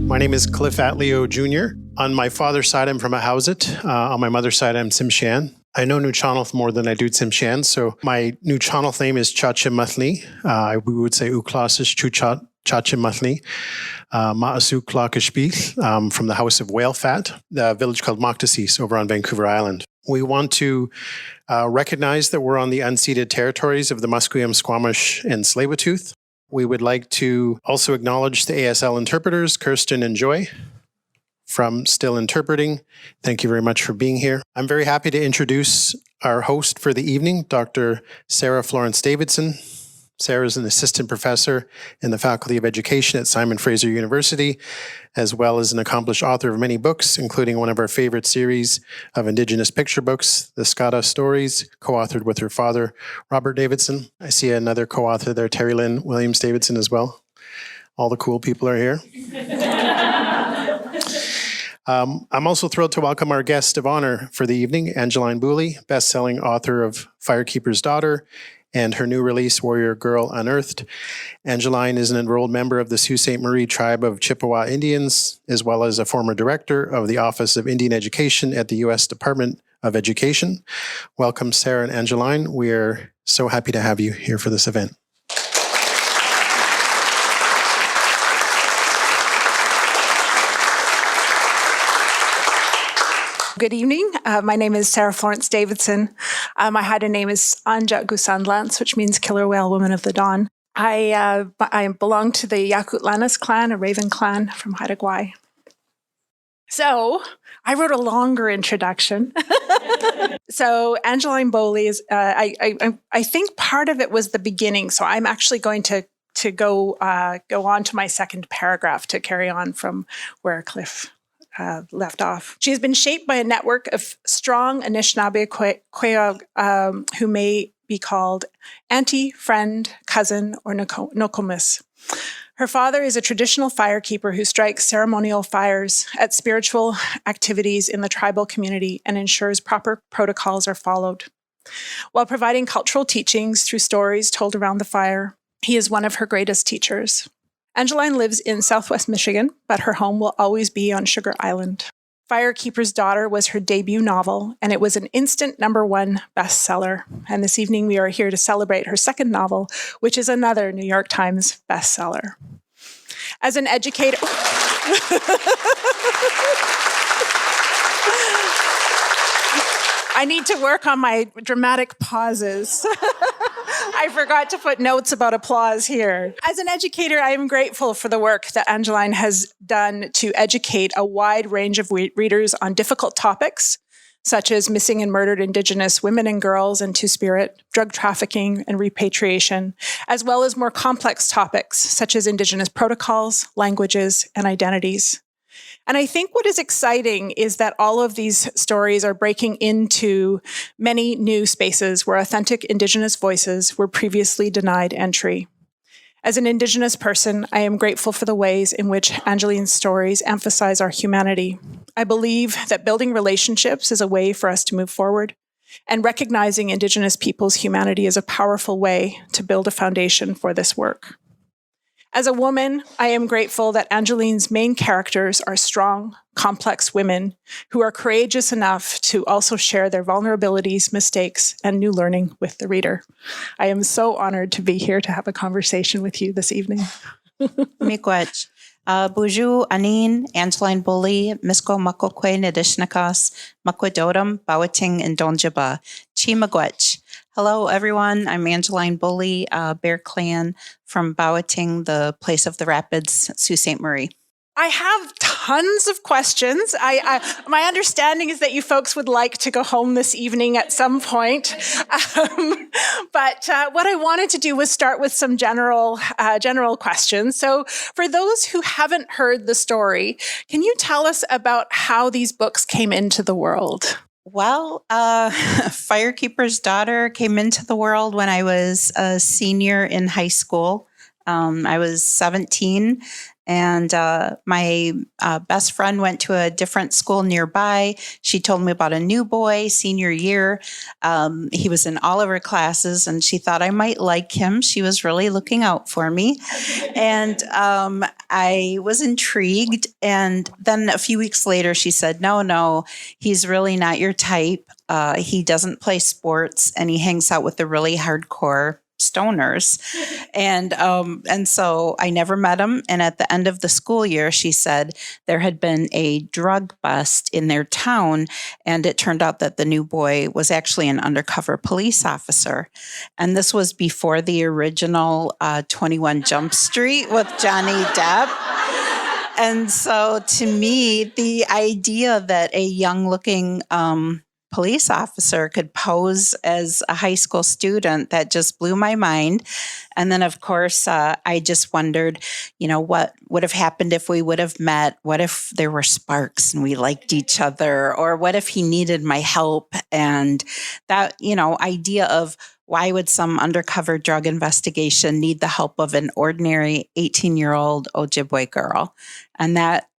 My name is Cliff Atleo Jr. On my father's side, I'm from Ahousaht. On my mother's side, I'm Tsimshian. I know Nuu-chah-nulth more than I do Tsimshian, so my Nuu-chah-nulth name is Cha-chim-muthli. We would say Uklasish Cha-chim-muthli. Ma'asu Klakashbith from the House of Whale Fat, the village called Moctasis over on Vancouver Island. We want to recognize that we're on the unceded territories of the Musqueam, Squamish, and Tsleil-Waututh. We would like to also acknowledge the ASL interpreters, Kirsten and Joy, from Still Interpreting. Thank you very much for being here. I'm very happy to introduce our host for the evening, Dr. Sara Florence Davidson. Sara is an assistant professor in the Faculty of Education at Simon Fraser University, as well as an accomplished author of many books, including one of our favorite series of Indigenous picture books, the Skada Stories, co-authored with her father, Robert Davidson. I see another co-author there, Terry Lynn Williams Davidson as well. All the cool people are here. I'm also thrilled to welcome our guest of honor for the evening, Angeline Boulley, best-selling author of Firekeeper's Daughter, and her new release, Warrior Girl Unearthed. Angeline is an enrolled member of the Sault Ste. Marie Tribe of Chippewa Indians, as well as a former director of the Office of Indian Education at the U.S. Department of Education. Welcome, Sara and Angeline. We're so happy to have you here for this event. Good evening. My name is Sara Florence Davidson. My Haida name is Anja Gusandlans, which means Killer Whale Woman of the Dawn. I belong to the Yakutlanis clan, a Raven clan from Haida Gwaii. So I wrote a longer introduction. So Angeline Boulley is, I think part of it was the beginning. So I'm actually going to go on to my second paragraph to carry on from where Cliff left off. She has been shaped by a network of strong Anishinaabe Quayaug who may be called auntie, friend, cousin, or Nokomis. Her father is a traditional firekeeper who strikes ceremonial fires at spiritual activities in the tribal community and ensures proper protocols are followed. While providing cultural teachings through stories told around the fire, he is one of her greatest teachers. Angeline lives in Southwest Michigan, but her home will always be on Sugar Island. Firekeeper's Daughter was her debut novel, and it was an instant #1 bestseller. And this evening we are here to celebrate her second novel, which is another New York Times bestseller. As an educator... I need to work on my dramatic pauses. I forgot to put notes about applause here. As an educator, I am grateful for the work that Angeline has done to educate a wide range of readers on difficult topics, such as missing and murdered Indigenous women and girls and Two-Spirit, drug trafficking and repatriation, as well as more complex topics, such as Indigenous protocols, languages, and identities. And I think what is exciting is that all of these stories are breaking into many new spaces where authentic Indigenous voices were previously denied entry. As an Indigenous person, I am grateful for the ways in which Angeline's stories emphasize our humanity. I believe that building relationships is a way for us to move forward, and recognizing Indigenous people's humanity is a powerful way to build a foundation for this work. As a woman, I am grateful that Angeline's main characters are strong, complex women who are courageous enough to also share their vulnerabilities, mistakes, and new learning with the reader. I am so honored to be here to have a conversation with you this evening. Miigwech. Buju Anin, Angeline Boulley, Misko Makokwe Nadishnakas, Makwadodam, Bawating, and Donjaba. Chi Miigwech. Hello, everyone. I'm Angeline Boulley, Bear Clan from Bawating, the place of the rapids, Sault Ste. Marie. I have tons of questions. My understanding is that you folks would like to go home this evening at some point. But what I wanted to do was start with some general questions. So for those who haven't heard the story, can you tell us about how these books came into the world? Well, Firekeeper's Daughter came into the world when I was a senior in high school. I was 17, and my best friend went to a different school nearby. She told me about a new boy senior year. He was in all of her classes, and she thought I might like him. She was really looking out for me. And I was intrigued. And then a few weeks later, she said, no, he's really not your type. He doesn't play sports, and he hangs out with the really hardcore stoners. And so I never met him. And at the end of the school year, she said there had been a drug bust in their town. And it turned out that the new boy was actually an undercover police officer. And this was before the original 21 Jump Street with Johnny Depp. And so to me, the idea that a young looking police officer could pose as a high school student, that just blew my mind. And then, of course, I just wondered, what would have happened if we would have met? What if there were sparks and we liked each other? Or what if he needed my help? And that, idea of why would some undercover drug investigation need the help of an ordinary 18-year-old Ojibwe girl? And that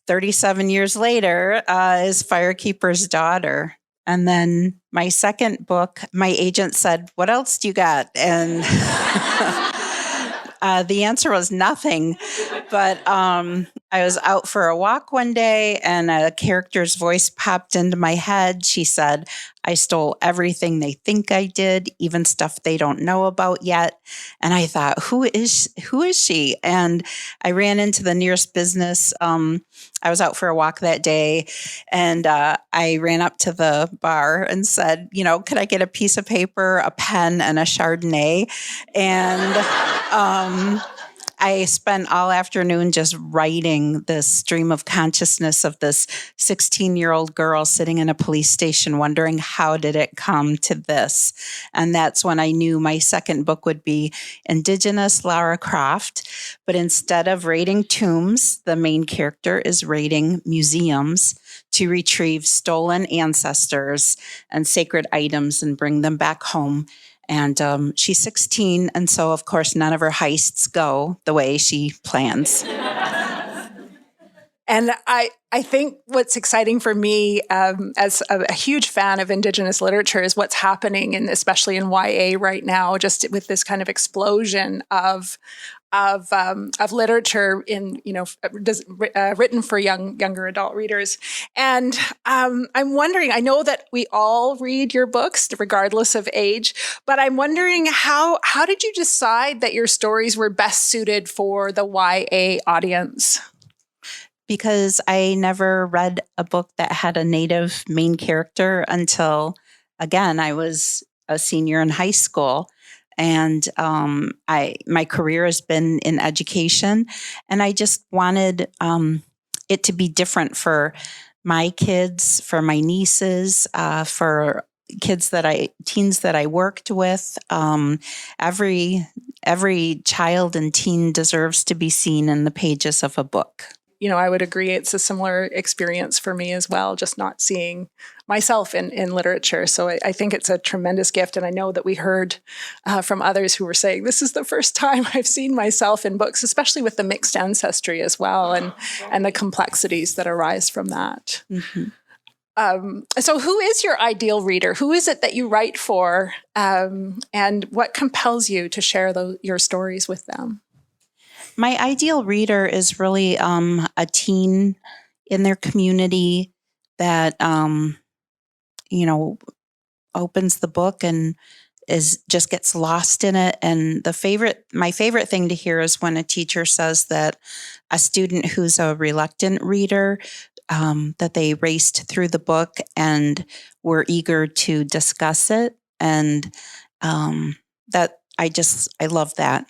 37 years later is Firekeeper's daughter. And then my second book, my agent said, "What else do you got?" And the answer was nothing. But I was out for a walk one day, and a character's voice popped into my head. She said, "I stole everything they think I did, even stuff they don't know about yet." And I thought, who is she? And I ran into the nearest business. I was out for a walk that day, and I ran up to the bar and said, could I get a piece of paper, a pen, and a Chardonnay? And I spent all afternoon just writing this stream of consciousness of this 16-year-old girl sitting in a police station wondering, how did it come to this? And that's when I knew my second book would be Indigenous Lara Croft. But instead of raiding tombs, the main character is raiding museums to retrieve stolen ancestors and sacred items and bring them back home. And she's 16, and so, of course, none of her heists go the way she plans. And I think what's exciting for me as a huge fan of Indigenous literature is what's happening, especially in YA right now, just with this kind of explosion of literature written for younger adult readers. And I'm wondering, I know that we all read your books regardless of age, but I'm wondering how did you decide that your stories were best suited for the YA audience? Because I never read a book that had a Native main character until, again, I was a senior in high school. And my career has been in education, and I just wanted it to be different for my kids, for my nieces, for teens that I worked with. Every child and teen deserves to be seen in the pages of a book. I would agree. It's a similar experience for me as well, just not seeing myself in literature. So I think it's a tremendous gift. And I know that we heard from others who were saying, this is the first time I've seen myself in books, especially with the mixed ancestry as well, and the complexities that arise from that. Mm-hmm. So who is your ideal reader? Who is it that you write for? And what compels you to share your stories with them? My ideal reader is really a teen in their community that, opens the book and just gets lost in it. And my favorite thing to hear is when a teacher says that a student who's a reluctant reader, that they raced through the book and were eager to discuss it. And that I love that.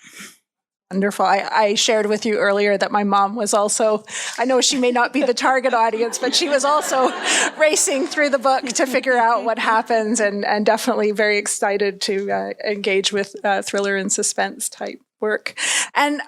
Wonderful. I shared with you earlier that my mom was also, I know she may not be the target audience, but she was also racing through the book to figure out what happens, and definitely very excited to engage with thriller and suspense type work. And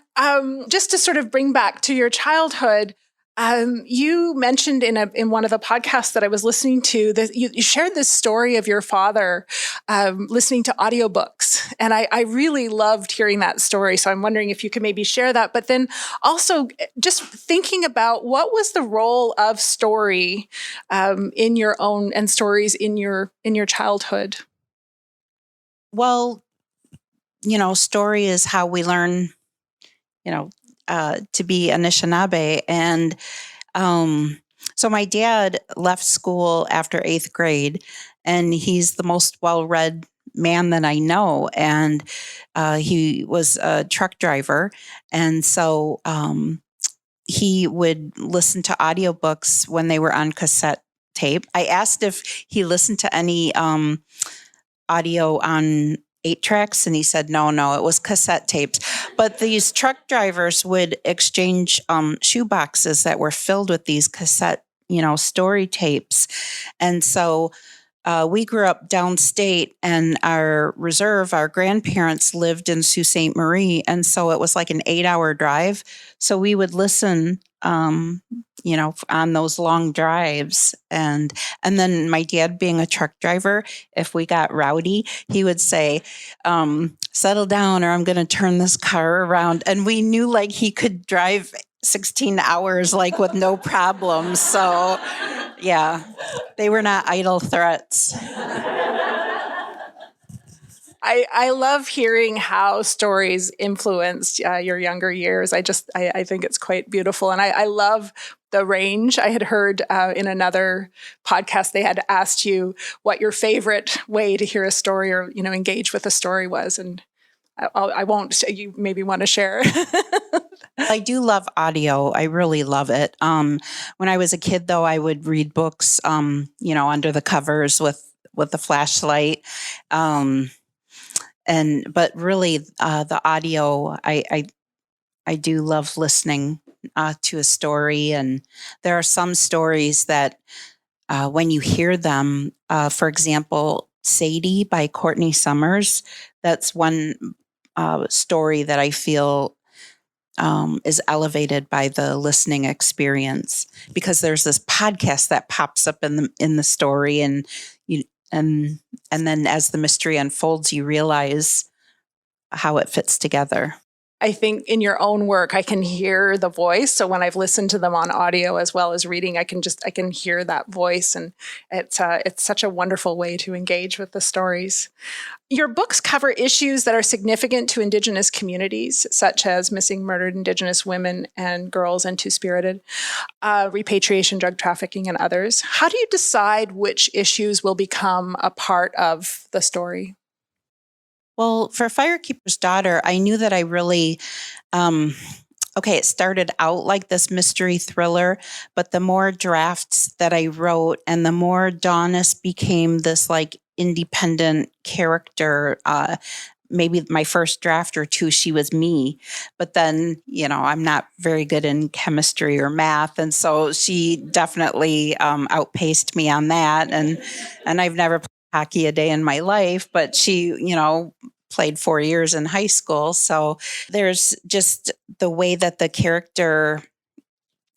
just to sort of bring back to your childhood, You mentioned in one of the podcasts that I was listening to that you shared this story of your father listening to audiobooks. And I really loved hearing that story. So I'm wondering if you could maybe share that. But then also just thinking about what was the role of story in your own and stories in your childhood? Well, story is how we learn, to be Anishinaabe. And so my dad left school after 8th grade, and he's the most well-read man that I know. And he was a truck driver. And so he would listen to audiobooks when they were on cassette tape. I asked if he listened to any audio on 8 tracks, and he said, no, it was cassette tapes. But these truck drivers would exchange shoe boxes that were filled with these cassette, story tapes. And so we grew up downstate, and our grandparents lived in Sault Ste. Marie. And so it was like an 8-hour drive. So we would listen, on those long drives. And then my dad, being a truck driver, if we got rowdy, he would say, settle down or I'm going to turn this car around. And we knew like he could drive 16 hours like with no problems. So yeah, they were not idle threats. I love hearing how stories influenced your younger years. I think it's quite beautiful. And I love the range. I had heard in another podcast, they had asked you what your favorite way to hear a story or, engage with a story was. And I won't, you maybe want to share. I do love audio. I really love it. When I was a kid, though, I would read books, under the covers with the flashlight. But really, the audio, I do love listening to a story. And there are some stories that when you hear them, for example, Sadie by Courtney Summers, that's one story that I feel is elevated by the listening experience, because there's this podcast that pops up in the story, and then as the mystery unfolds, you realize how it fits together. I think in your own work, I can hear the voice. So when I've listened to them on audio as well as reading, I can hear that voice, and it's such a wonderful way to engage with the stories. Your books cover issues that are significant to Indigenous communities, such as missing, murdered Indigenous women and girls and Two-Spirited, repatriation, drug trafficking, and others. How do you decide which issues will become a part of the story? Well, for Firekeeper's Daughter, I knew that I really, it started out like this mystery thriller, but the more drafts that I wrote and the more Daunis became this like independent character, maybe my first draft or two, she was me, but then, I'm not very good in chemistry or math. And so she definitely outpaced me on that. And I've never played hockey a day in my life, but she, played 4 years in high school. So there's just the way that the character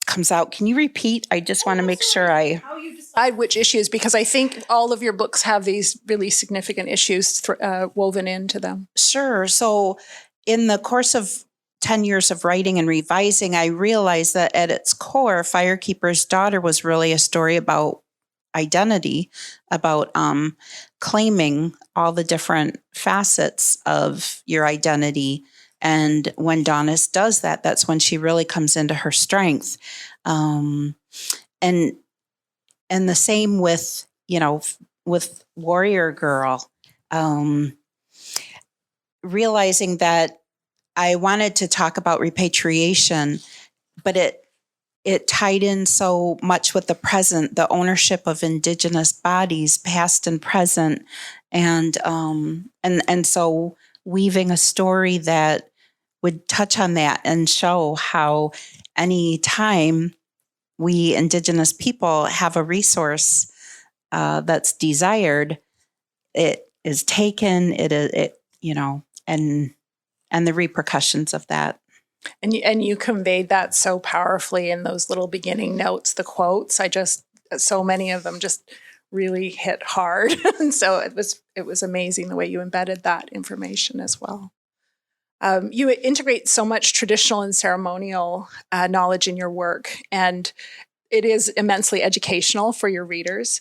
comes out. Can you repeat? I just want to make sure How you decide which issues, because I think all of your books have these really significant issues woven into them. Sure. So in the course of 10 years of writing and revising, I realized that at its core, Firekeeper's Daughter was really a story about identity, about claiming all the different facets of your identity. And when Daunis does that, that's when she really comes into her strength. And the same with, with Warrior Girl, realizing that I wanted to talk about repatriation, but it tied in so much with the present, the ownership of Indigenous bodies, past and present, and so weaving a story that would touch on that and show how any time we Indigenous people have a resource that's desired, it is taken. And the repercussions of that. And you conveyed that so powerfully in those little beginning notes, the quotes. So many of them just really hit hard. And so it was amazing the way you embedded that information as well. You integrate so much traditional and ceremonial knowledge in your work, and it is immensely educational for your readers.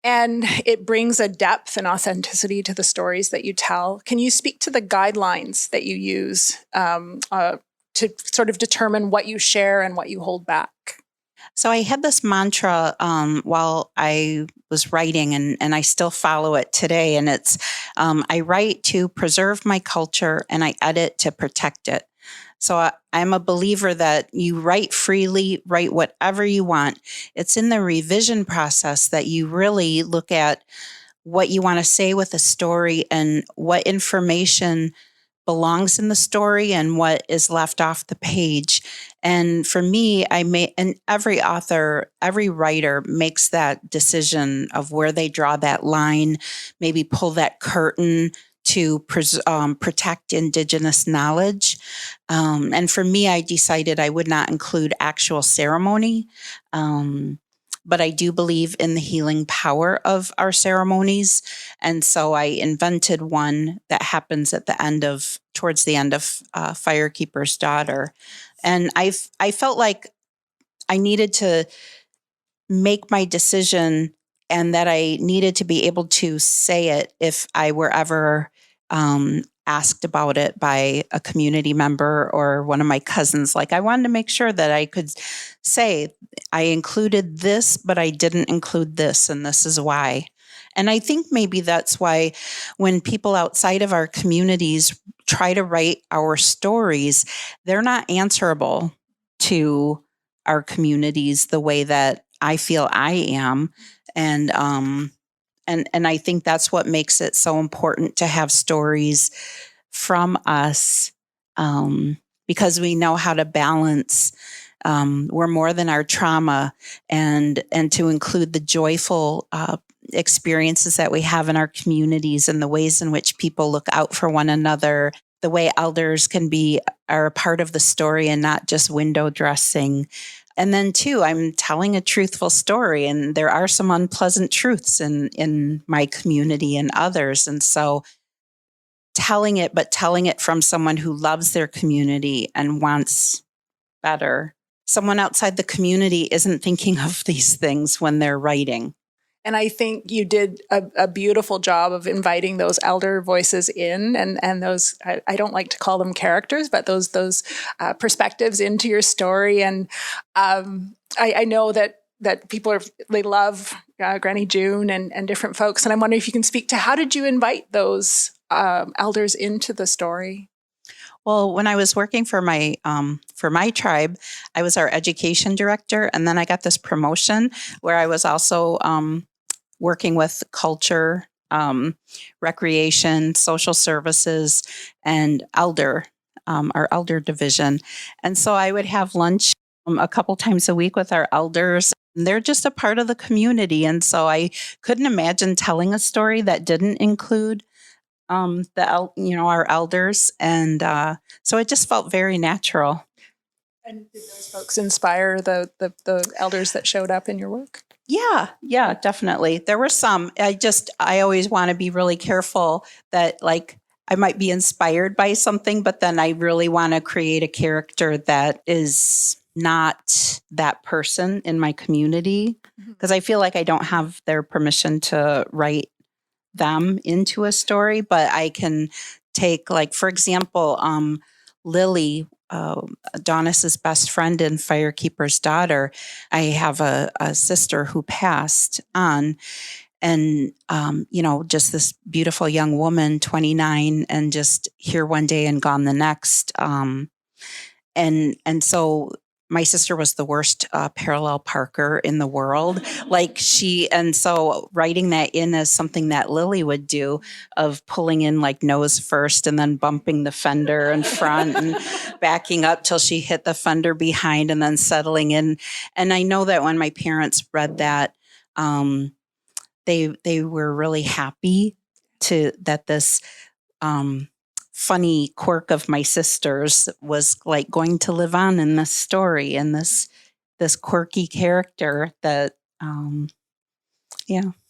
And it brings a depth and authenticity to the stories that you tell. Can you speak to the guidelines that you use to sort of determine what you share and what you hold back? So I had this mantra while I was writing, and I still follow it today. And it's, I write to preserve my culture and I edit to protect it. So I'm a believer that you write freely, write whatever you want. It's in the revision process that you really look at what you want to say with a story and what information belongs in the story and what is left off the page. And for me, and every author, every writer makes that decision of where they draw that line, maybe pull that curtain to protect Indigenous knowledge. And for me, I decided I would not include actual ceremony. But I do believe in the healing power of our ceremonies. And so I invented one that happens towards the end of Firekeeper's daughter. And I felt like I needed to make my decision and that I needed to be able to say it if I were ever asked about it by a community member or one of my cousins. Like, I wanted to make sure that I could say, I included this, but I didn't include this, and this is why. And I think maybe that's why when people outside of our communities try to write our stories, they're not answerable to our communities the way that I feel I am. And I think that's what makes it so important to have stories from us, because we know how to balance. We're more than our trauma, and to include the joyful experiences that we have in our communities and the ways in which people look out for one another, the way elders are a part of the story and not just window dressing. And then too, I'm telling a truthful story, and there are some unpleasant truths in my community and others. And so telling it from someone who loves their community and wants better. Someone outside the community isn't thinking of these things when they're writing. And I think you did a beautiful job of inviting those elder voices in, and those, I don't like to call them characters, but those perspectives into your story. And I know that people they love Granny June and different folks. And I'm wondering if you can speak to how did you invite those elders into the story? Well, when I was working for my tribe, I was our education director, and then I got this promotion where I was also working with culture, recreation, social services, and our elder division. And so I would have lunch a couple times a week with our elders. They're just a part of the community, and so I couldn't imagine telling a story that didn't include our elders, and so it just felt very natural. And did those folks inspire the elders that showed up in your work? Yeah, definitely. There were some. I always want to be really careful that, like, I might be inspired by something, but then I really want to create a character that is not that person in my community, because I feel like I don't have their permission to write them into a story, but I can take, like, for example, Lily, Adonis's best friend and Firekeeper's daughter. I have a sister who passed on, and just this beautiful young woman, 29, and just here one day and gone the next. And so my sister was the worst parallel parker in the world. And so writing that in as something that Lily would do, of pulling in like nose first and then bumping the fender in front and backing up till she hit the fender behind and then settling in. And I know that when my parents read that, they were really happy that this funny quirk of my sister's was like going to live on in this story and this quirky character that,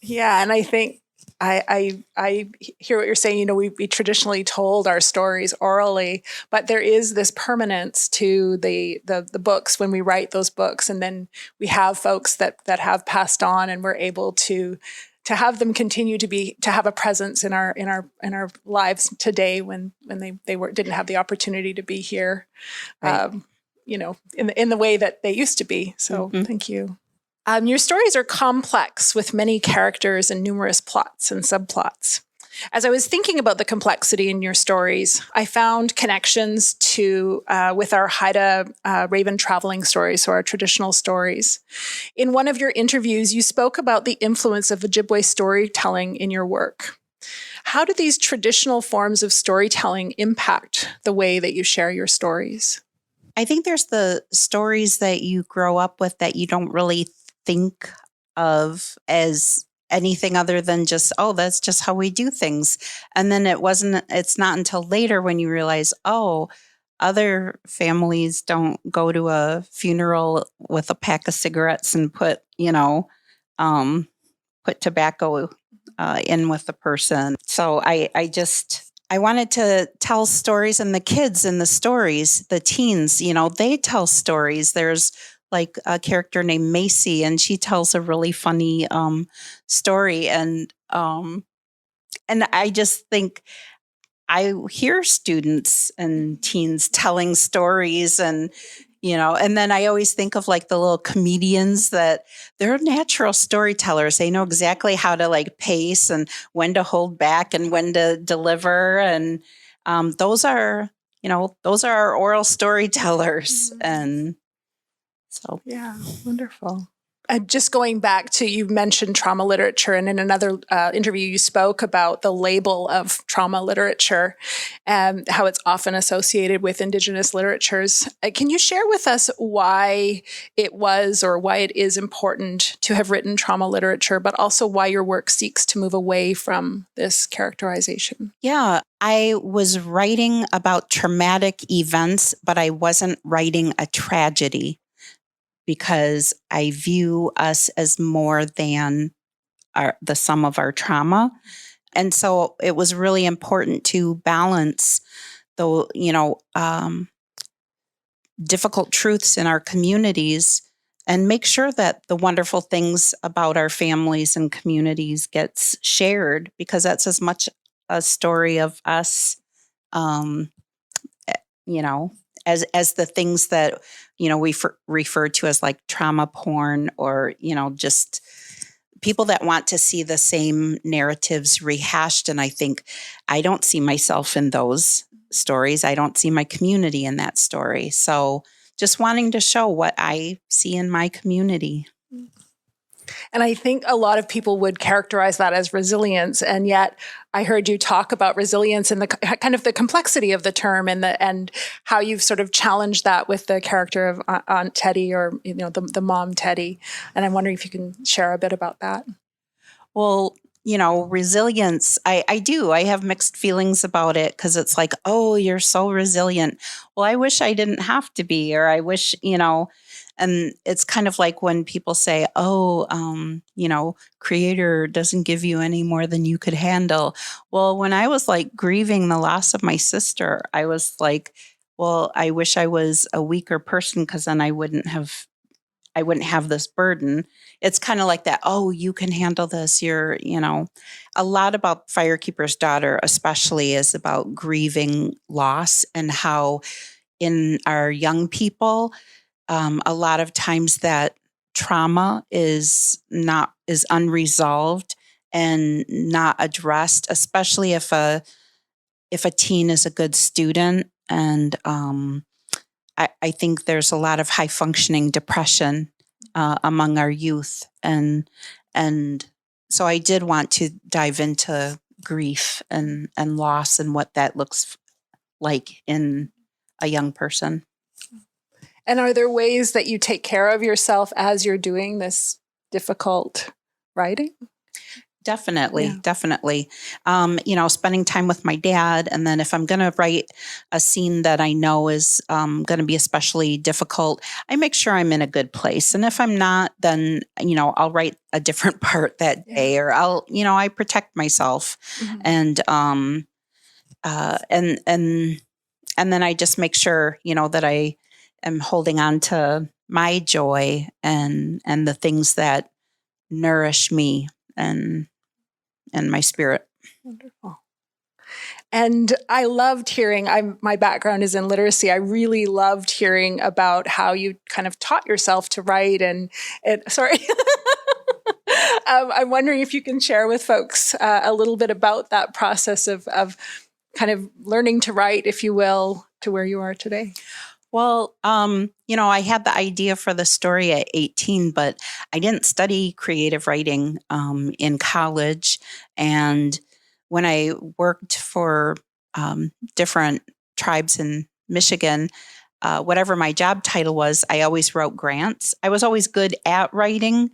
Yeah, and I think I hear what you're saying. You know, we traditionally told our stories orally, but there is this permanence to the books when we write those books, and then we have folks that have passed on, and we're able to have them continue to have a presence in our lives today when they didn't have the opportunity to be here, Right. you know, in the way that they used to be. So Thank you. Your stories are complex with many characters and numerous plots and subplots. As I was thinking about the complexity in your stories, I found connections with our Haida Raven traveling stories, so our traditional stories. In one of your interviews, you spoke about the influence of Ojibwe storytelling in your work. How do these traditional forms of storytelling impact the way that you share your stories? I think there's the stories that you grow up with that you don't really think of as anything other than just, oh, that's just how we do things. And then it's not until later when you realize, oh, other families don't go to a funeral with a pack of cigarettes and put tobacco in with the person. So I wanted to tell stories, and the kids in the stories, the teens, they tell stories. There's like a character named Macy, and she tells a really funny story. And I just think I hear students and teens telling stories, and then I always think of like the little comedians that they're natural storytellers. They know exactly how to like pace and when to hold back and when to deliver. And those are our oral storytellers. And so, yeah, wonderful. Just going back to, you mentioned trauma literature, and in another interview you spoke about the label of trauma literature and how it's often associated with Indigenous literatures. Can you share with us why it was, or why it is important to have written trauma literature, but also why your work seeks to move away from this characterization? Yeah, I was writing about traumatic events, but I wasn't writing a tragedy, because I view us as more than the sum of our trauma. And so it was really important to balance the, difficult truths in our communities and make sure that the wonderful things about our families and communities gets shared, because that's as much a story of us, as the things that, we refer to as like trauma porn, or, just people that want to see the same narratives rehashed. And I think I don't see myself in those stories. I don't see my community in that story. So just wanting to show what I see in my community. And I think a lot of people would characterize that as resilience. And yet I heard you talk about resilience and the kind of the complexity of the term, and how you've sort of challenged that with the character of Aunt Teddy, or, the mom Teddy. And I'm wondering if you can share a bit about that. Well, resilience, I do. I have mixed feelings about it, because it's like, oh, you're so resilient. Well, I wish I didn't have to be, or I wish, and it's kind of like when people say, oh, Creator doesn't give you any more than you could handle. Well, when I was like grieving the loss of my sister, I was like, well, I wish I was a weaker person, because then I wouldn't have this burden. It's kind of like that, oh, you can handle this. You're, a lot about Firekeeper's daughter especially is about grieving loss, and how in our young people, a lot of times that trauma is unresolved and not addressed, especially if a teen is a good student. And I think there's a lot of high functioning depression among our youth, and so I did want to dive into grief and loss and what that looks like in a young person. And are there ways that you take care of yourself as you're doing this difficult writing? Definitely, Yeah. definitely. Spending time with my dad. And then if I'm going to write a scene that I know is going to be especially difficult, I make sure I'm in a good place. And if I'm not, then, I'll write a different part that day, or I protect myself. Mhm. And then I just make sure, that I am holding on to my joy and the things that nourish me and my spirit. Wonderful. And I loved hearing, my background is in literacy. I really loved hearing about how you kind of taught yourself to write sorry. I'm wondering if you can share with folks a little bit about that process of kind of learning to write, if you will, to where you are today. Well, I had the idea for the story at 18, but I didn't study creative writing in college. And when I worked for different tribes in Michigan, whatever my job title was, I always wrote grants. I was always good at writing,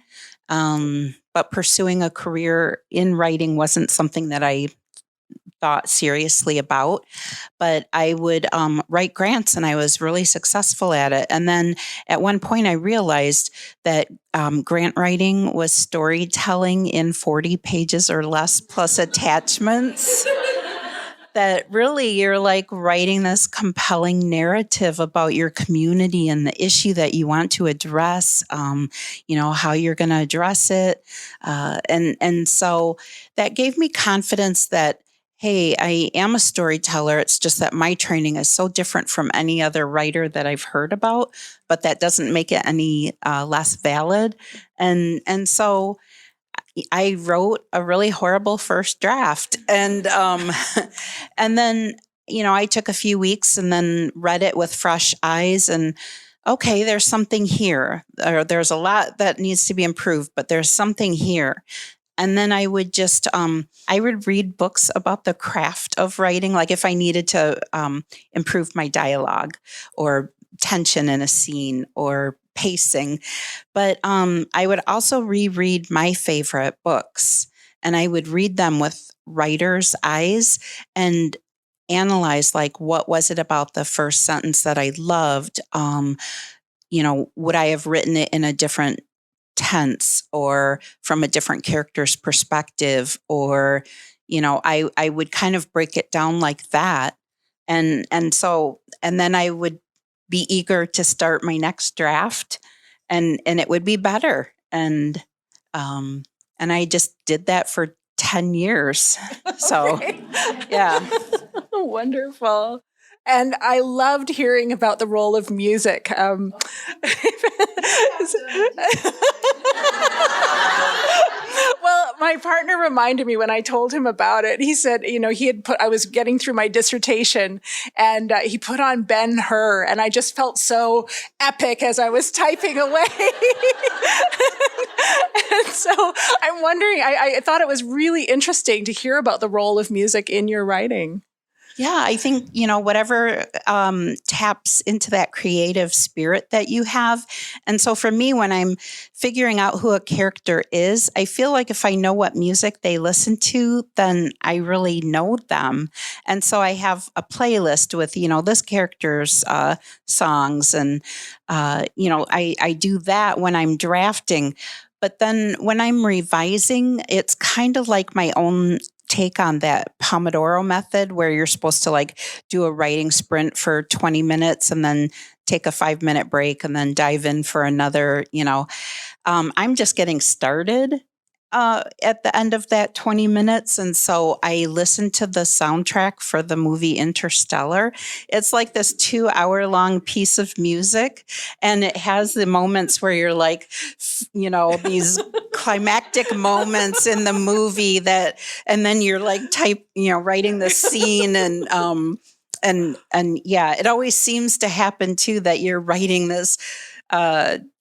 but pursuing a career in writing wasn't something that I thought seriously about. But I would write grants, and I was really successful at it. And then at one point I realized that grant writing was storytelling in 40 pages or less plus attachments. That really you're like writing this compelling narrative about your community and the issue that you want to address, how you're going to address it. And so that gave me confidence that, hey, I am a storyteller. It's just that my training is so different from any other writer that I've heard about, but that doesn't make it any less valid. And so I wrote a really horrible first draft, and then I took a few weeks and then read it with fresh eyes, and okay, there's something here, or there's a lot that needs to be improved, but there's something here. And then I would just, I would read books about the craft of writing, like if I needed to improve my dialogue or tension in a scene or pacing. But I would also reread my favorite books, and I would read them with writer's eyes and analyze, like, what was it about the first sentence that I loved? Would I have written it in a different tense or from a different character's perspective, or I would kind of break it down like that, and then I would be eager to start my next draft, and it would be better, and I just did that for 10 years. So Okay. yeah. Wonderful. And I loved hearing about the role of music. Well, my partner reminded me when I told him about it. He said, I was getting through my dissertation, and he put on Ben-Hur, and I just felt so epic as I was typing away. And so I'm wondering, I thought it was really interesting to hear about the role of music in your writing. Yeah, I think, whatever taps into that creative spirit that you have. And so for me, when I'm figuring out who a character is, I feel like if I know what music they listen to, then I really know them. And so I have a playlist with, this character's songs. And, I do that when I'm drafting. But then when I'm revising, it's kind of like my own take on that Pomodoro method, where you're supposed to do a writing sprint for 20 minutes and then take a 5-minute break and then dive in for another, I'm just getting started at the end of that 20 minutes. And so I listened to the soundtrack for the movie Interstellar. It's like this 2-hour-long piece of music, and it has the moments where you're these climactic moments in the movie and then you're writing the scene, and yeah, it always seems to happen too that you're writing this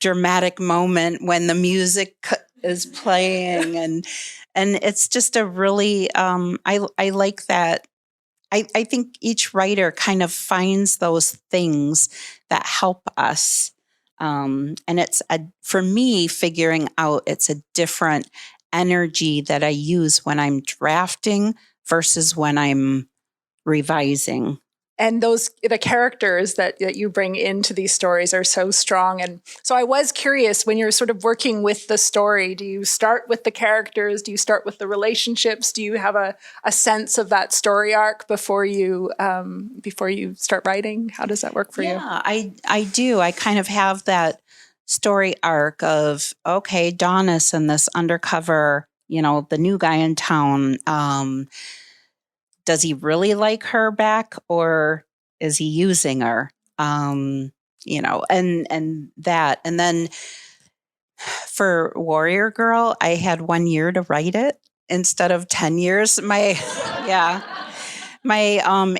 dramatic moment when the music is playing, and it's just a really I like that. I think each writer kind of finds those things that help us, and it's for me figuring out it's a different energy that I use when I'm drafting versus when I'm revising. And the characters that you bring into these stories are so strong. And so I was curious, when you're sort of working with the story, do you start with the characters? Do you start with the relationships? Do you have a sense of that story arc before you start writing? How does that work for you? Yeah, I do. I kind of have that story arc of, okay, Donis and this undercover, the new guy in town, does he really like her back, or is he using her? And that. And then for Warrior Girl, I had 1 year to write it instead of 10 years. My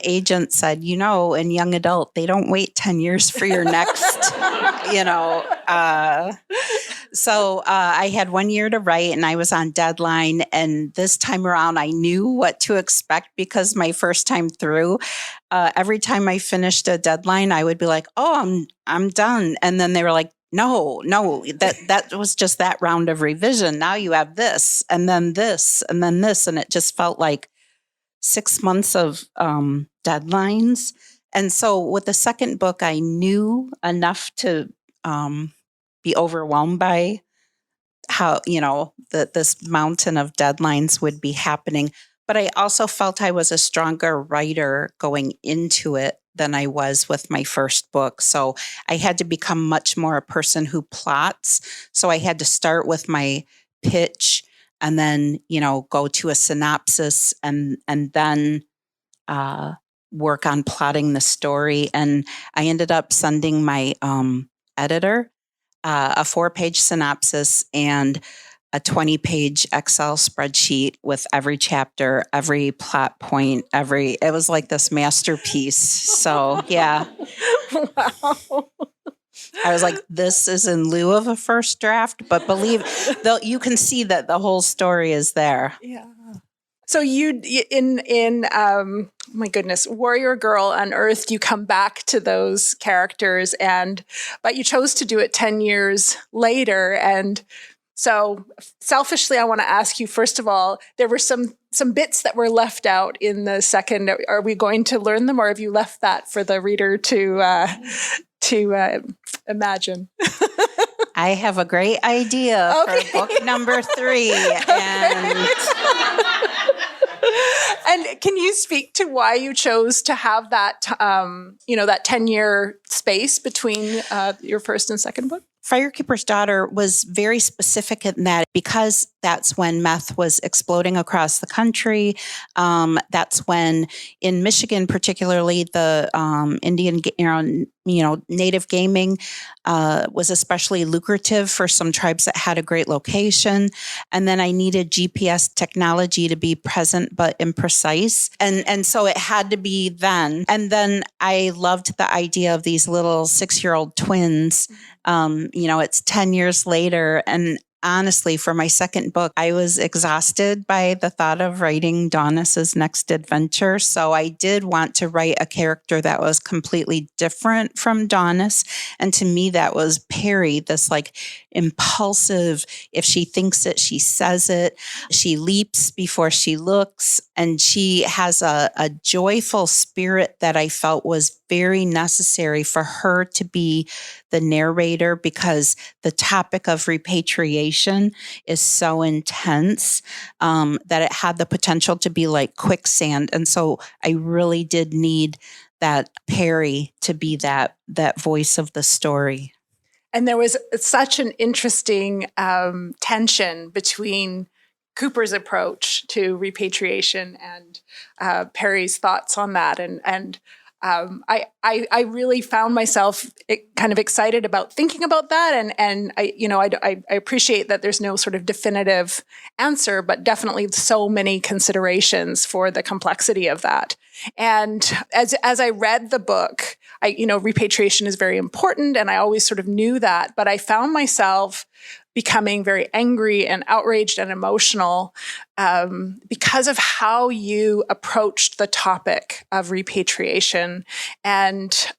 agent said, in young adult, they don't wait 10 years for your next, So I had 1 year to write, and I was on deadline. And this time around, I knew what to expect, because my first time through, every time I finished a deadline, I would be like, "Oh, I'm done," and then they were like, "No, that was just that round of revision. Now you have this, and then this, and then this," and it just felt like 6 months of deadlines. And so with the second book, I knew enough to be overwhelmed by how, this mountain of deadlines would be happening. But I also felt I was a stronger writer going into it than I was with my first book. So I had to become much more a person who plots. So I had to start with my pitch, and then, go to a synopsis, and then work on plotting the story. And I ended up sending my editor a 4-page synopsis and a 20-page Excel spreadsheet with every chapter, every plot point, it was like this masterpiece. So, yeah. Wow. I was like, this is in lieu of a first draft, but though you can see that the whole story is there. Yeah. So you in my goodness, Warrior Girl Unearthed, you come back to those characters, but you chose to do it 10 years later. And so selfishly, I want to ask you, first of all, there were some bits that were left out in the second. Are we going to learn them, or have you left that for the reader to imagine? I have a great idea for book number 3. And can you speak to why you chose to have that, that 10-year space between your first and second book? Firekeeper's Daughter was very specific in that, because that's when meth was exploding across the country. That's when, in Michigan particularly, the Indian, native gaming was especially lucrative for some tribes that had a great location. And then I needed GPS technology to be present but imprecise. And so it had to be then. And then I loved the idea of these little 6-year-old twins. It's 10 years later. And honestly, for my second book, I was exhausted by the thought of writing Donis's next adventure. So I did want to write a character that was completely different from Donis. And to me, that was Perry, this impulsive, if she thinks it, she says it. She leaps before she looks. And she has a joyful spirit that I felt was very necessary for her to be the narrator, because the topic of repatriation is so intense that it had the potential to be like quicksand. And so I really did need that Perry to be that voice of the story. And there was such an interesting tension between Cooper's approach to repatriation and Perry's thoughts on that. And I really found myself kind of excited about thinking about that. And I appreciate that there's no sort of definitive answer, but definitely so many considerations for the complexity of that. And as I read the book, repatriation is very important, and I always sort of knew that, but I found myself becoming very angry and outraged and emotional because of how you approached the topic of repatriation. And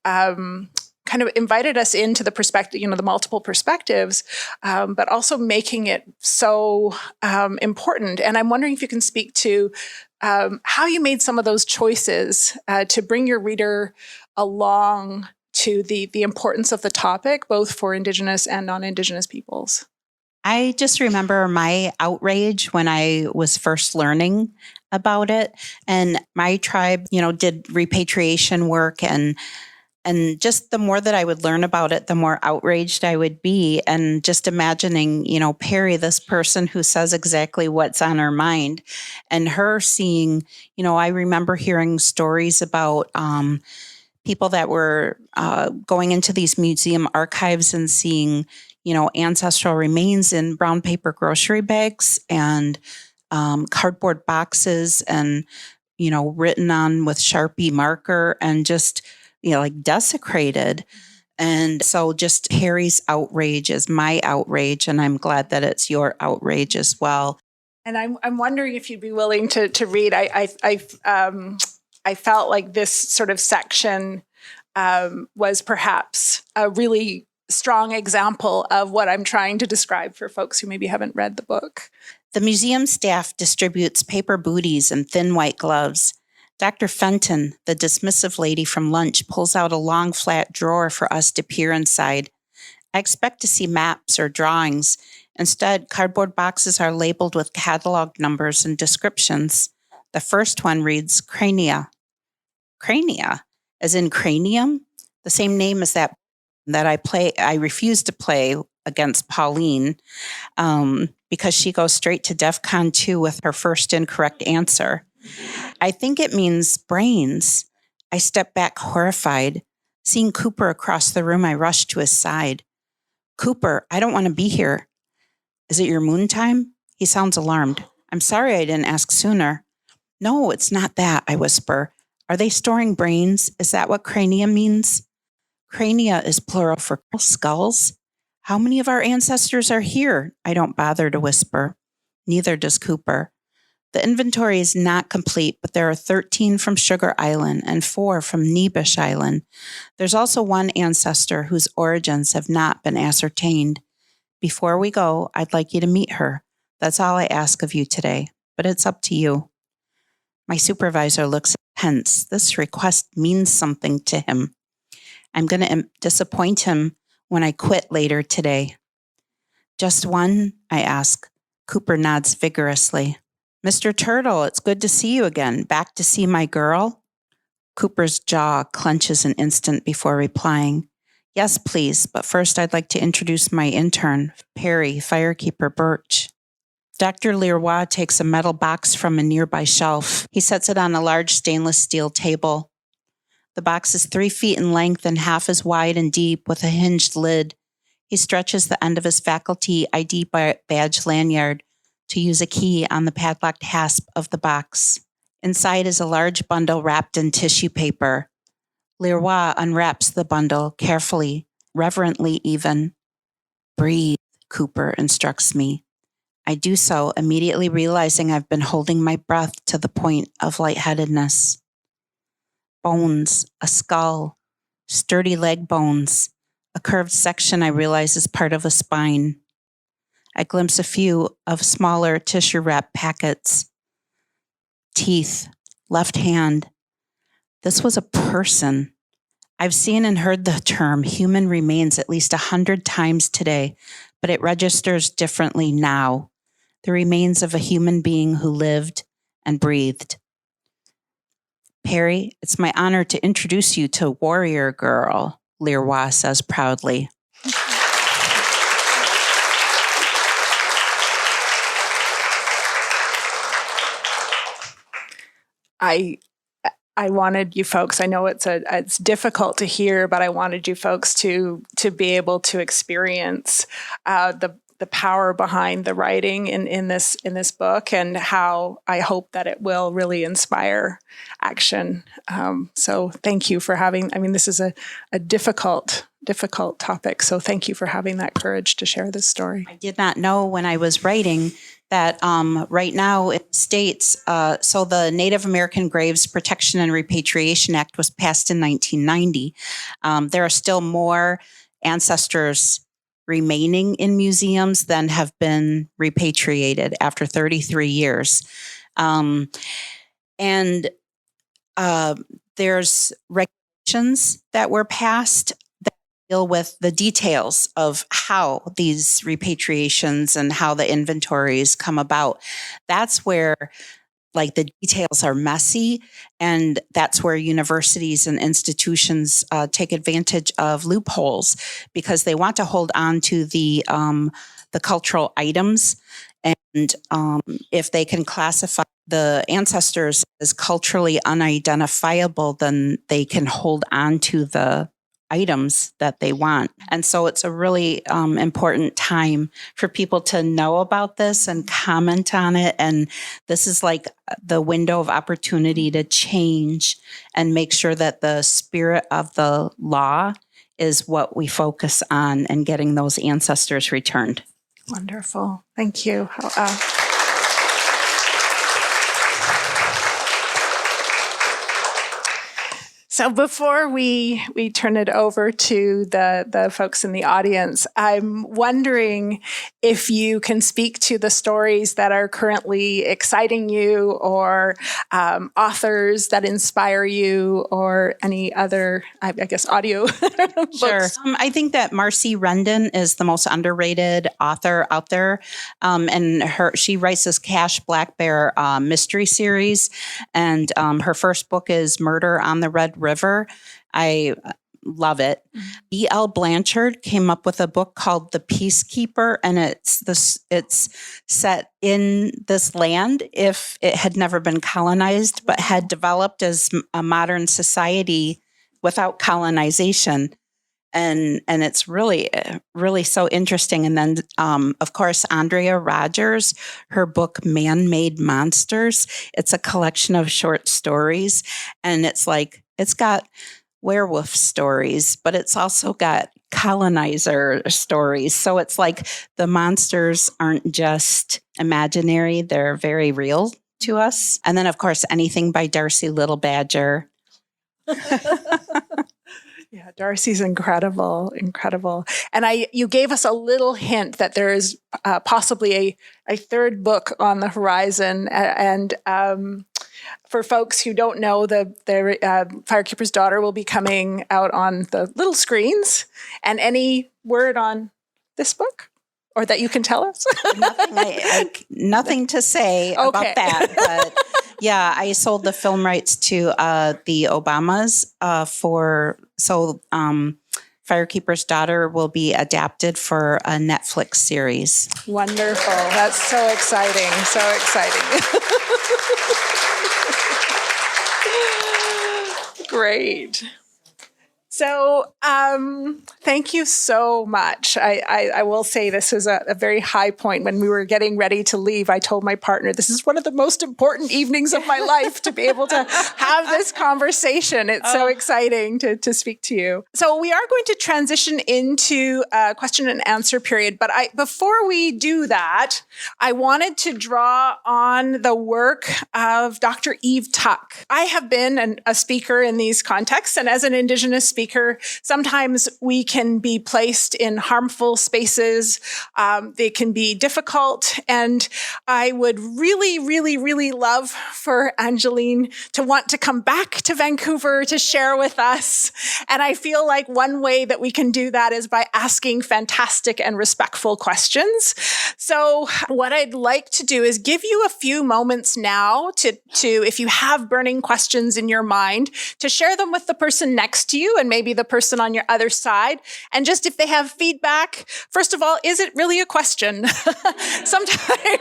kind of invited us into the perspective, the multiple perspectives, but also making it so important. And I'm wondering if you can speak to how you made some of those choices to bring your reader along to the importance of the topic, both for Indigenous and non-Indigenous peoples. I just remember my outrage when I was first learning about it. And my tribe, did repatriation work, and just the more that I would learn about it, the more outraged I would be. And just imagining, Perry, this person who says exactly what's on her mind, and her seeing, I remember hearing stories about people that were going into these museum archives and seeing, ancestral remains in brown paper grocery bags and cardboard boxes, and, written on with Sharpie marker, and just, like desecrated. And so just Harry's outrage is my outrage, and I'm glad that it's your outrage as well. And I'm wondering if you'd be willing to read. I felt like this sort of section was perhaps a really strong example of what I'm trying to describe for folks who maybe haven't read the book. The museum staff distributes paper booties and thin white gloves. Dr. Fenton, the dismissive lady from lunch, pulls out a long flat drawer for us to peer inside. I expect to see maps or drawings. Instead, cardboard boxes are labeled with catalog numbers and descriptions. The first one reads crania. Crania, as in cranium, the same name as that I refuse to play against Pauline because she goes straight to DEFCON 2 with her first incorrect answer. I think it means brains. I step back horrified. Seeing Cooper across the room, I rush to his side. Cooper, I don't want to be here. Is it your moon time? He sounds alarmed. I'm sorry I didn't ask sooner. No, it's not that, I whisper. Are they storing brains? Is that what crania means? Crania is plural for skulls. How many of our ancestors are here? I don't bother to whisper. Neither does Cooper. The inventory is not complete, but there are 13 from Sugar Island and 4 from Nebish Island. There's also one ancestor whose origins have not been ascertained. Before we go, I'd like you to meet her. That's all I ask of you today, but it's up to you. My supervisor looks tense. This request means something to him. I'm going to disappoint him when I quit later today. Just one? I ask. Cooper nods vigorously. Mr. Turtle, it's good to see you again. Back to see my girl? Cooper's jaw clenches an instant before replying. Yes, please, but first I'd like to introduce my intern, Perry, Firekeeper Birch. Dr. Leroy takes a metal box from a nearby shelf. He sets it on a large stainless steel table. The box is 3 feet in length and half as wide and deep with a hinged lid. He stretches the end of his faculty ID badge lanyard to use a key on the padlocked hasp of the box. Inside is a large bundle wrapped in tissue paper. Leroy unwraps the bundle carefully, reverently even. Breathe, Cooper instructs me. I do so, immediately realizing I've been holding my breath to the point of lightheadedness. Bones, a skull, sturdy leg bones, a curved section I realize is part of a spine. I glimpse a few of smaller tissue wrap packets. Teeth, left hand. This was a person. I've seen and heard the term human remains at least 100 times today, but it registers differently now. The remains of a human being who lived and breathed. Perry, it's my honor to introduce you to Warrior Girl, Leroy says proudly. I wanted you folks, I know it's difficult to hear, but I wanted you folks to be able to experience the power behind the writing in this book, and how I hope that it will really inspire action. So thank you for having, this is a difficult difficult topic. So thank you for having that courage to share this story. I did not know when I was writing that right now it states, so the Native American Graves Protection and Repatriation Act was passed in 1990. There are still more ancestors remaining in museums than have been repatriated after 33 years. And there's regulations that were passed that deal with the details of how these repatriations and how the inventories come about. That's where like the details are messy, and that's where universities and institutions take advantage of loopholes because they want to hold on to the cultural items, and if they can classify the ancestors as culturally unidentifiable, then they can hold on to the items that they want. And so it's a really important time for people to know about this and comment on it. And this is like the window of opportunity to change and make sure that the spirit of the law is what we focus on and getting those ancestors returned. Wonderful. Thank you. So before we turn it over to the folks in the audience, I'm wondering if you can speak to the stories that are currently exciting you, or authors that inspire you, or any other, I guess, audio Sure. books. I think that Marcy Rendon is the most underrated author out there. And she writes this Cash Black Bear mystery series. And her first book is Murder on the Red River. I love it. B.L. Blanchard came up with a book called The Peacekeeper, and it's set in this land if it had never been colonized, but had developed as a modern society without colonization. And it's really, really so interesting. And then, of course, Andrea Rogers, her book, Man-Made Monsters. It's a collection of short stories. And it's got werewolf stories, but it's also got colonizer stories. So it's like the monsters aren't just imaginary. They're very real to us. And then, of course, anything by Darcy Little Badger. Yeah, Darcy's incredible. And you gave us a little hint that there is possibly a third book on the horizon. And for folks who don't know, the Firekeeper's Daughter will be coming out on the little screens. And any word on this book? Or that you can tell us? Nothing to say about that. But yeah, I sold the film rights to the Obamas Firekeeper's Daughter will be adapted for a Netflix series. Wonderful. That's so exciting. So exciting. Great. So thank you so much. I will say this was a very high point. When we were getting ready to leave, I told my partner, this is one of the most important evenings of my life to be able to have this conversation. It's so exciting to speak to you. So we are going to transition into a question and answer period. But before we do that, I wanted to draw on the work of Dr. Eve Tuck. I have been a speaker in these contexts, and as an Indigenous speaker, sometimes we can be placed in harmful spaces. They can be difficult. And I would really, really, really love for Angeline to want to come back to Vancouver to share with us. And I feel like one way that we can do that is by asking fantastic and respectful questions. So what I'd like to do is give you a few moments now to if you have burning questions in your mind, to share them with the person next to you and maybe the person on your other side. And just if they have feedback, first of all, is it really a question? Sometimes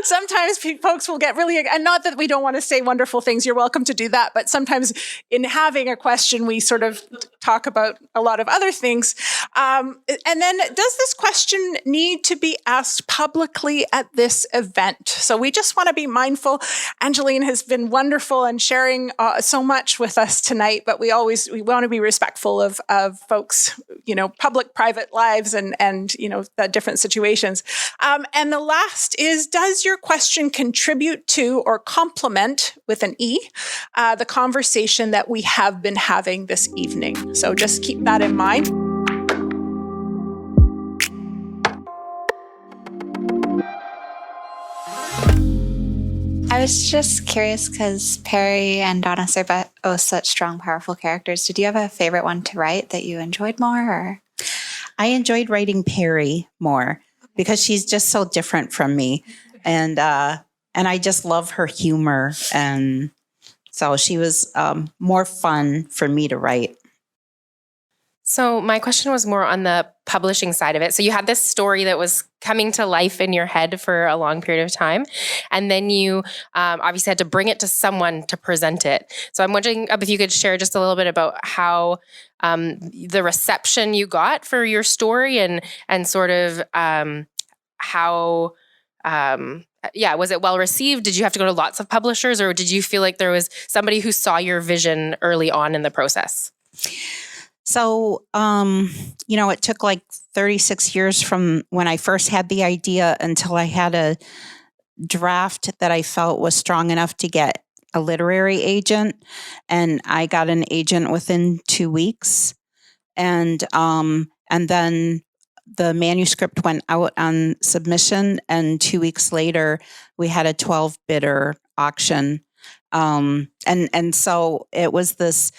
sometimes folks will get really, and not that we don't want to say wonderful things, you're welcome to do that, but sometimes in having a question, we sort of talk about a lot of other things. And then, does this question need to be asked publicly at this event? So we just want to be mindful. Angeline has been wonderful and sharing so much with us tonight, but we want to be respectful of folks, public, private lives and the different situations. And the last is, does your question contribute to or complement, with an E, the conversation that we have been having this evening? So just keep that in mind. I was just curious because Perry and Donna are both such strong, powerful characters. Did you have a favorite one to write that you enjoyed more? Or? I enjoyed writing Perry more because she's just so different from me. And I just love her humor. And so she was more fun for me to write. So my question was more on the publishing side of it. So you had this story that was coming to life in your head for a long period of time. And then you obviously had to bring it to someone to present it. So I'm wondering if you could share just a little bit about how the reception you got for your story and sort of how, was it well received? Did you have to go to lots of publishers, or did you feel like there was somebody who saw your vision early on in the process? So, it took like 36 years from when I first had the idea until I had a draft that I felt was strong enough to get a literary agent. And I got an agent within 2 weeks. And then the manuscript went out on submission. And 2 weeks later, we had a 12 bidder auction. And so it was this,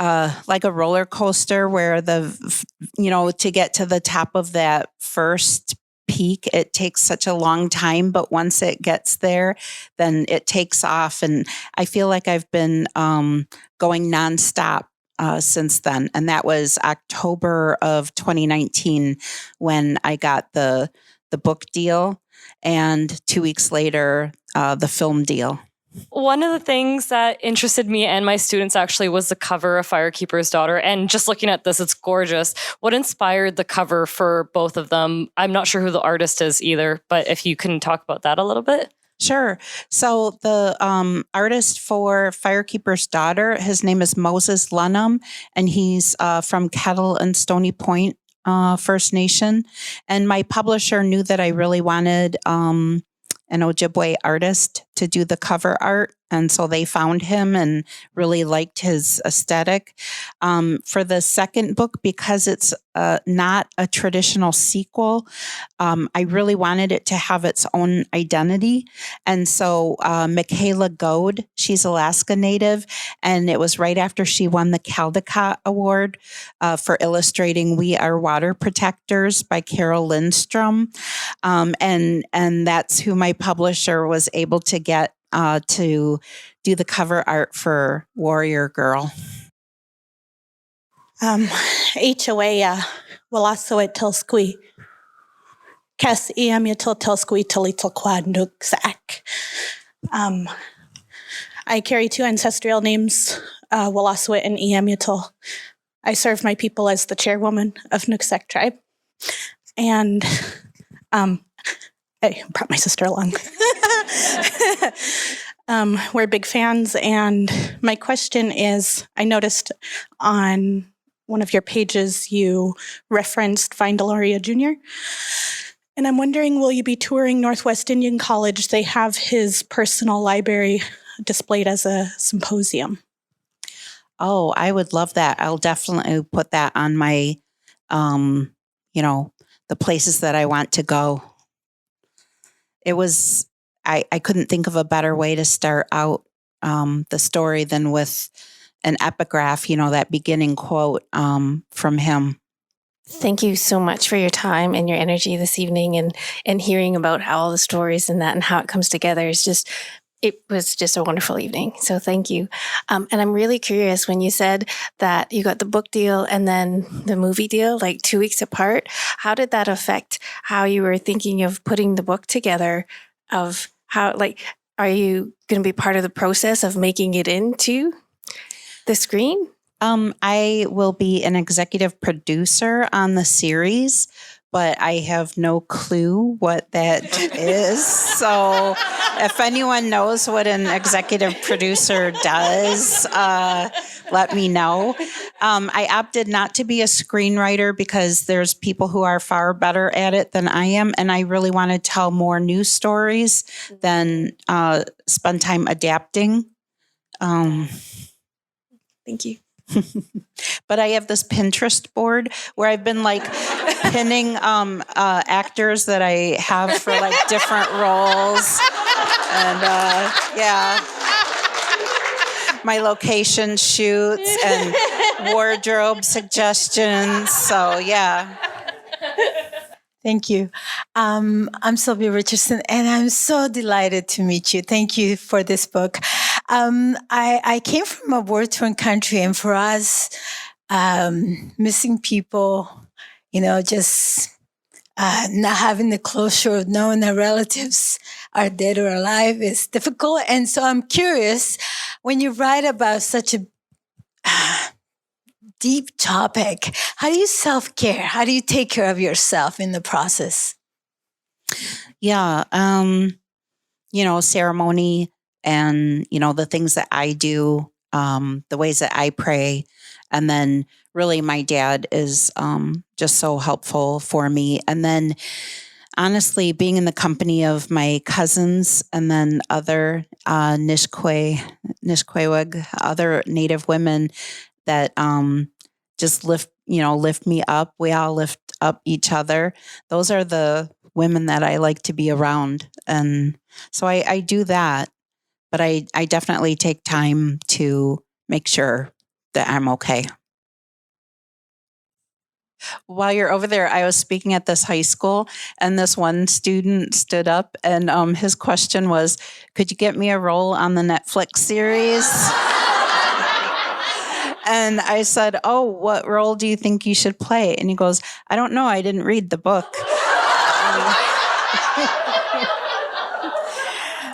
like a roller coaster where to get to the top of that first peak, it takes such a long time, but once it gets there, then it takes off. And I feel like I've been going nonstop since then. And that was October of 2019 when I got the book deal, and 2 weeks later, the film deal. One of the things that interested me and my students actually was the cover of Firekeeper's Daughter. And just looking at this, it's gorgeous. What inspired the cover for both of them? I'm not sure who the artist is either, but if you can talk about that a little bit. Sure. So the artist for Firekeeper's Daughter, his name is Moses Lunham, and he's from Kettle and Stony Point First Nation. And my publisher knew that I really wanted an Ojibwe artist to do the cover art. And so they found him and really liked his aesthetic. For the second book, because it's not a traditional sequel, I really wanted it to have its own identity. And so Michaela Goad, she's Alaska Native, and it was right after she won the Caldecott Award for illustrating We Are Water Protectors by Carol Lindstrom. And that's who my publisher was able to get to do the cover art for Warrior Girl. HOA Walasowit Tilsqui Kes Iamital Tilsqui Tilital Quad Nuksak. I carry two ancestral names, Walasowit and Iamital. I serve my people as the chairwoman of Nuksek Tribe. And I brought my sister along. We're big fans, and my question is, I noticed on one of your pages you referenced Vine Deloria Jr., and I'm wondering, will you be touring Northwest Indian College? They have his personal library displayed as a symposium. Oh, I would love that. I'll definitely put that on my, the places that I want to go. It was, I couldn't think of a better way to start out the story than with an epigraph, that beginning quote from him. Thank you so much for your time and your energy this evening, and hearing about how all the stories and that and how it comes together is just, it was just a wonderful evening. So thank you. And I'm really curious, when you said that you got the book deal and then the movie deal, like 2 weeks apart, how did that affect how you were thinking of putting the book together? Of how, like, are you going to be part of the process of making it into the screen? I will be an executive producer on the series, but I have no clue what that is. So if anyone knows what an executive producer does, let me know. I opted not to be a screenwriter because there's people who are far better at it than I am. And I really want to tell more news stories than spend time adapting. Thank you. But I have this Pinterest board where I've been like pinning actors that I have for like different roles. And my location shoots and wardrobe suggestions. So yeah. Thank you. I'm Sylvia Richardson, and I'm so delighted to meet you. Thank you for this book. I came from a war-torn country, and for us, missing people, just not having the closure of knowing their relatives are dead or alive is difficult. And so I'm curious, when you write about such a deep topic, how do you self-care? How do you take care of yourself in the process? Yeah. Ceremony and, the things that I do, the ways that I pray. And then really my dad is just so helpful for me. And then honestly, being in the company of my cousins and then other Nisquewig, other Native women that just lift me up. We all lift up each other. Those are the women that I like to be around. And so I do that, but I definitely take time to make sure that I'm okay. While you're over there, I was speaking at this high school, and this one student stood up, and his question was, could you get me a role on the Netflix series? And I said, oh, what role do you think you should play? And he goes, I don't know. I didn't read the book.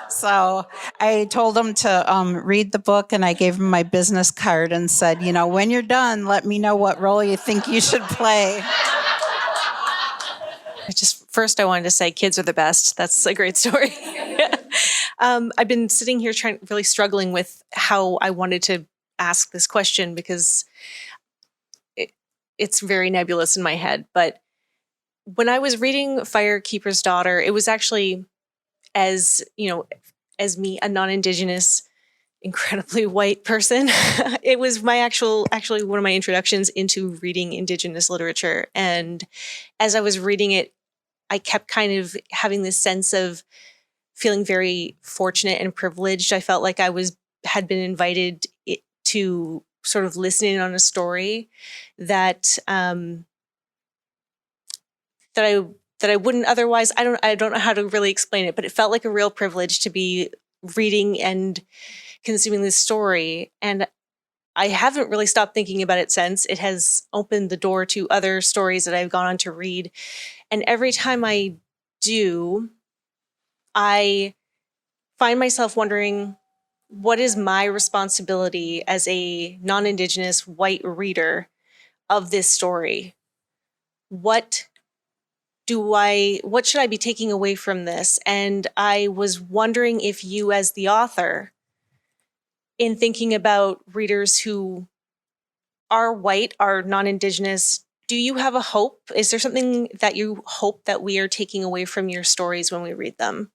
So I told him to read the book, and I gave him my business card and said, when you're done, let me know what role you think you should play. First, I wanted to say kids are the best. That's a great story. I've been sitting here really struggling with how I wanted to ask this question because it's very nebulous in my head. But when I was reading Firekeeper's Daughter, it was actually as me, a non-Indigenous, incredibly white person. It was actually one of my introductions into reading Indigenous literature. And as I was reading it, I kept kind of having this sense of feeling very fortunate and privileged. I felt like I had been invited to sort of listen in on a story that I wouldn't otherwise. I don't know how to really explain it, but it felt like a real privilege to be reading and consuming this story. And I haven't really stopped thinking about it since. It has opened the door to other stories that I've gone on to read. And every time I do, I find myself wondering, what is my responsibility as a non-Indigenous white reader of this story? What should I be taking away from this? And I was wondering if you, as the author, in thinking about readers who are white, are non-Indigenous, do you have a hope? Is there something that you hope that we are taking away from your stories when we read them?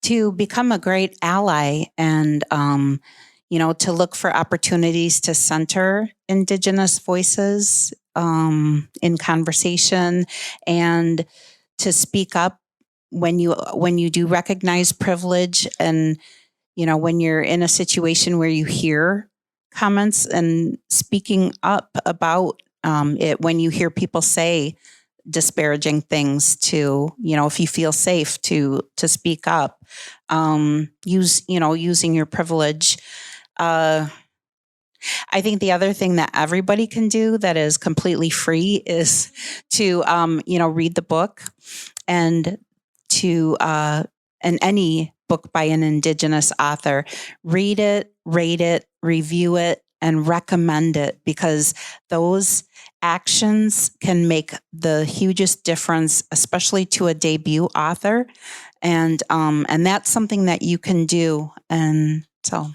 To become a great ally and, to look for opportunities to center Indigenous voices in conversation and to speak up when you do recognize privilege and, when you're in a situation where you hear comments and speaking up about it when you hear people say disparaging things to, if you feel safe to speak up, using your privilege. I think the other thing that everybody can do that is completely free is to, read the book, and to, and any book by an Indigenous author, read it, rate it, review it, and recommend it, because those actions can make the hugest difference, especially to a debut author. And that's something that you can do. And so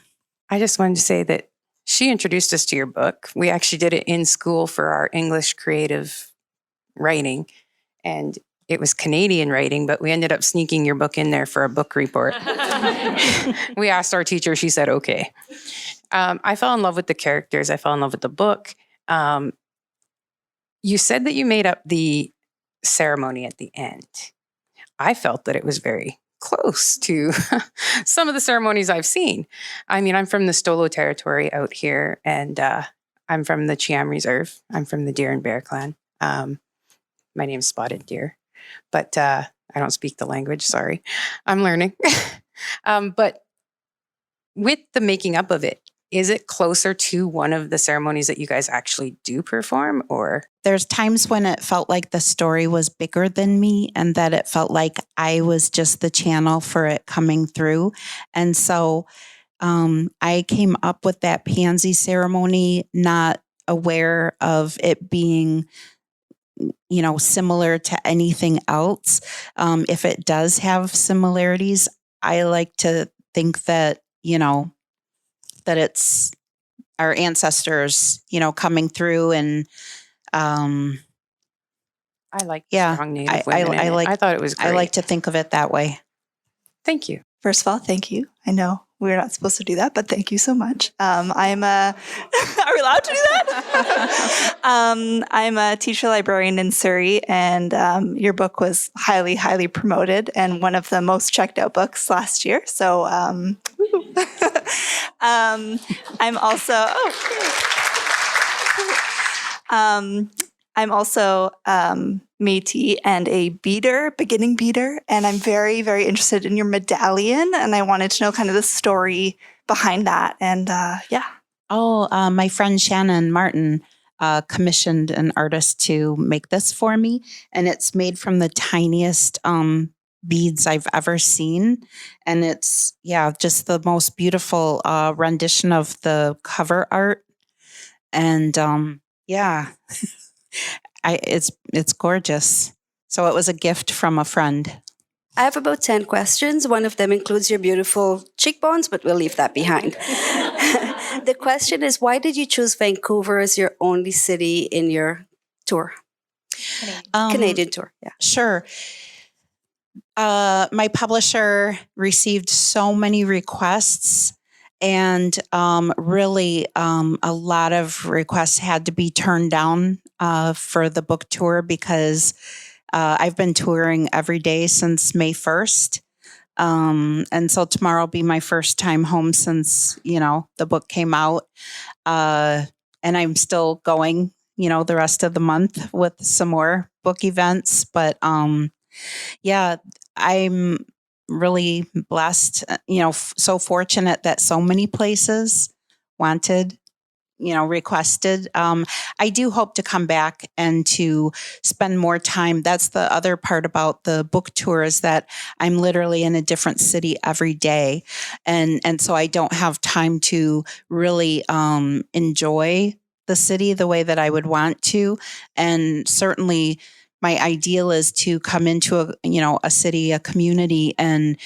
I just wanted to say that she introduced us to your book. We actually did it in school for our English creative writing, and it was Canadian writing, but we ended up sneaking your book in there for a book report. We asked our teacher, she said, okay. I fell in love with the characters. I fell in love with the book. You said that you made up the ceremony at the end. I felt that it was very close to some of the ceremonies I've seen. I mean, I'm from the Stolo territory out here, and I'm from the Chiam Reserve. I'm from the Deer and Bear clan. My name's Spotted Deer, but I don't speak the language. Sorry. I'm learning. But with the making up of it, is it closer to one of the ceremonies that you guys actually do perform, or? There's times when it felt like the story was bigger than me, and that it felt like I was just the channel for it coming through. And so I came up with that pansy ceremony, not aware of it being, similar to anything else. If it does have similarities, I like to think that, that it's our ancestors, coming through. And I like strong Native women. I thought it was great. I like to think of it that way. Thank you. First of all, thank you. I know we're not supposed to do that, but thank you so much. Are we allowed to do that? I'm a teacher librarian in Surrey, and your book was highly, highly promoted and one of the most checked out books last year. So I'm also Métis and a beginning beater, and I'm very, very interested in your medallion, and I wanted to know kind of the story behind that. And my friend Shannon Martin commissioned an artist to make this for me, and it's made from the tiniest beads I've ever seen, and it's just the most beautiful rendition of the cover art, and it's gorgeous. So it was a gift from a friend. I have about 10 questions. One of them includes your beautiful cheekbones, but we'll leave that behind. The question is, why did you choose Vancouver as your only city in your tour? Canadian tour, yeah. Sure. My publisher received so many requests, and really a lot of requests had to be turned down for the book tour, because I've been touring every day since May 1st. And so tomorrow will be my first time home since, the book came out. And I'm still going, the rest of the month with some more book events. But I'm really blessed, so fortunate that so many places wanted, requested. I do hope to come back and to spend more time. That's the other part about the book tour, is that I'm literally in a different city every day. And so I don't have time to really enjoy the city the way that I would want to. And certainly my ideal is to come into a city, a community, and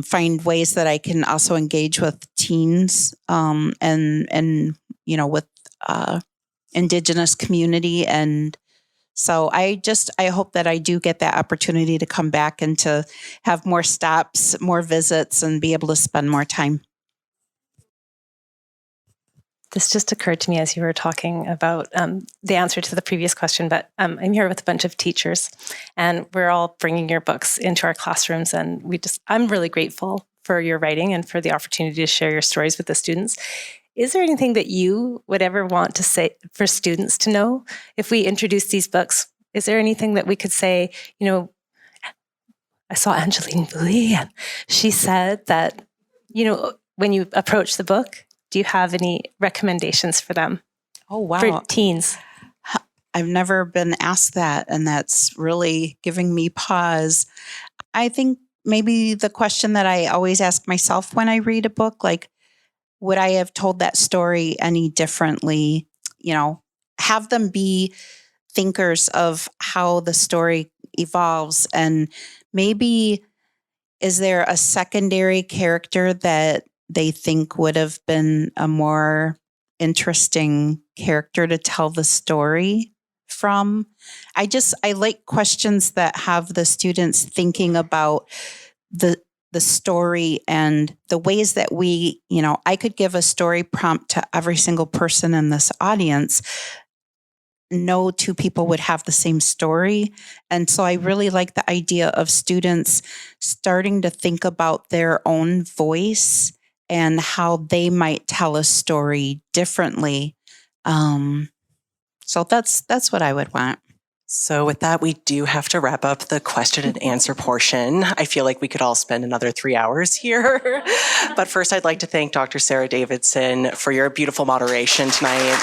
find ways that I can also engage with teens and with Indigenous community. And so I hope that I do get that opportunity to come back and to have more stops, more visits, and be able to spend more time. This just occurred to me as you were talking about the answer to the previous question, but I'm here with a bunch of teachers, and we're all bringing your books into our classrooms, and I'm really grateful for your writing and for the opportunity to share your stories with the students. Is there anything that you would ever want to say for students to know? If we introduce these books, is there anything that we could say, I saw Angeline Boulley, and she said that, when you approach the book, do you have any recommendations for them? Oh, wow. For teens? I've never been asked that, and that's really giving me pause. I think maybe the question that I always ask myself when I read a book, like, would I have told that story any differently? Have them be thinkers of how the story evolves, and maybe is there a secondary character that they think would have been a more interesting character to tell the story from? I like questions that have the students thinking about the story and the ways that I could give a story prompt to every single person in this audience. No two people would have the same story. And so I really like the idea of students starting to think about their own voice and how they might tell a story differently. So that's what I would want. So with that, we do have to wrap up the question and answer portion. I feel like we could all spend another 3 hours here. But first, I'd like to thank Dr. Sara Davidson for your beautiful moderation tonight.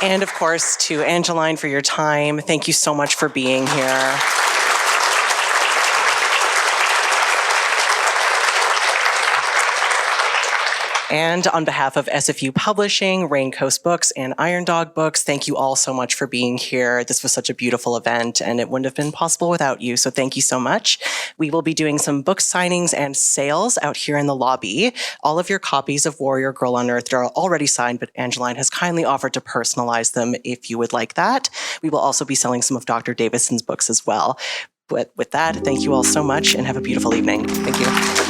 And of course, to Angeline for your time. Thank you so much for being here. And on behalf of SFU Publishing, Rain Coast Books, and Iron Dog Books, thank you all so much for being here. This was such a beautiful event, and it wouldn't have been possible without you, so thank you so much. We will be doing some book signings and sales out here in the lobby. All of your copies of Warrior Girl Unearthed are already signed, but Angeline has kindly offered to personalize them if you would like that. We will also be selling some of Dr. Davidson's books as well. But with that, thank you all so much, and have a beautiful evening. Thank you.